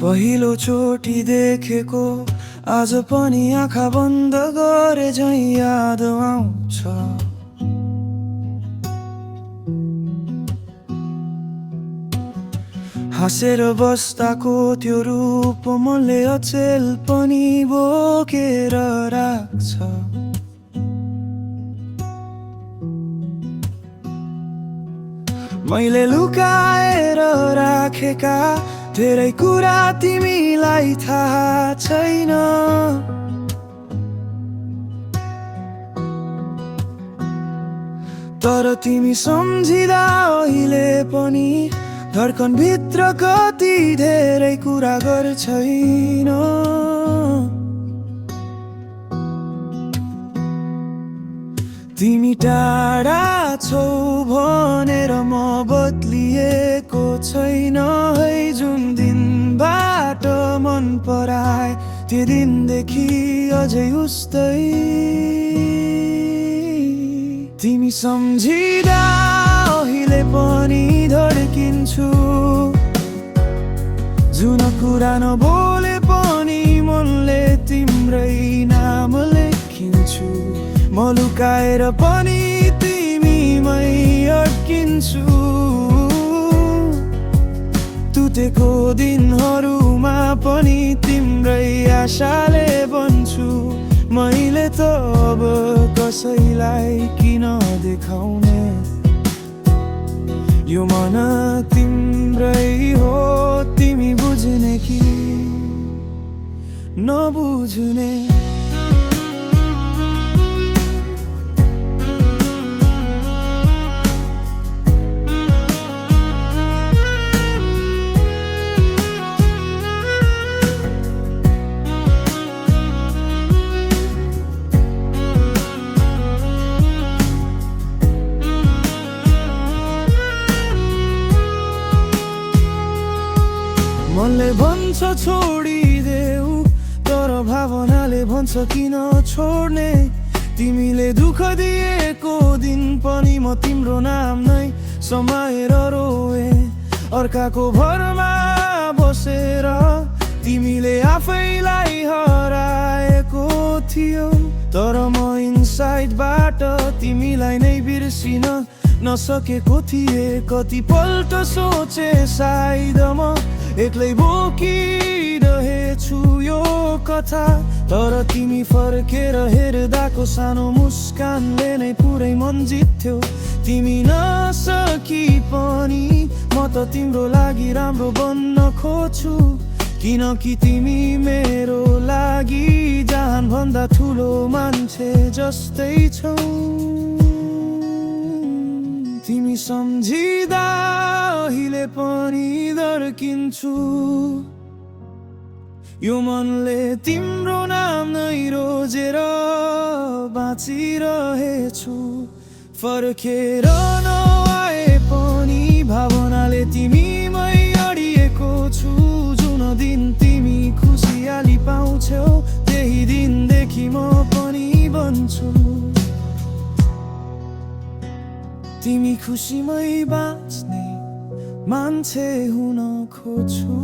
पहिलो चोटी देखेको आज पनि आँखा बन्द गरे झैँ याद आउँछ। हाँसेर बस्दाको त्यो रूप मनले अचेल पनि बोकेर राख्छ। मैले लुकाएर राखेका धेरै कुरा तिमीलाई थाहा छैन। तर तिमी सम्झिँदा अहिले पनि धड्कन भित्र कति धेरै कुरा गर्छैन। तिमी टाढा छौ भनेर म बदलिएको छैन है। जुन दिनबाट मन पराए त्यो दिनदेखि अझै उस्तै। तिमी सम्झिँदा अहिले पनि धड्किन्छु। जुन कुरा नबोले पनि मनले तिम्रै नाम लेखिन्छु। म लुकाएर पनि तिमीमै अड्किन्छु। टुटेको दिनहरूमा पनि तिम्रै आशाले बन्छु। मैले त अब कसैलाई किन देखाउने, यो मन तिम्रै हो। तिमी बुझ्ने कि नबुझ्ने। मनले भन्छ छोडिदेऊ, तर भावनाले भन्छ किन छोड्ने। तिमीले दुःख दिएको दिन पनि म तिम्रो नाम नै समाएर रोए। अर्काको भरमा बसेर तिमीले आफैलाई हराएको थियो। तर म इनसाइडबाट तिमीलाई नै बिर्सिन नसकेको थिएँ। कतिपल्ट सोचे सायद म एक्लै बोकिरहेछु यो कथा। तर तिमी फर्केर हेर्दाको सानो मुस्कानले नै पुरै मन जित्थ्यो। तिमी नसकी पनि म त तिम्रो लागि राम्रो बन्न खोज्छु। किनकि तिमी मेरो लागि जान भन्दा ठुलो मान्छे जस्तै छौ। तिमी सम्झिँदा अहिले पनि धड्किन्छु। यो मनले तिम्रो नाम नै रोजेर बाँचिरहेछु। फर्केर नआए पनि भावनाले तिमीमै अडिएको छु। जुन दिन तिमी खुसियाली पाउँछौ त्यही दिनदेखि म पनि बन्छु। तिमी खुसीमै बाँच्ने मान्छे हुन खोज्छु।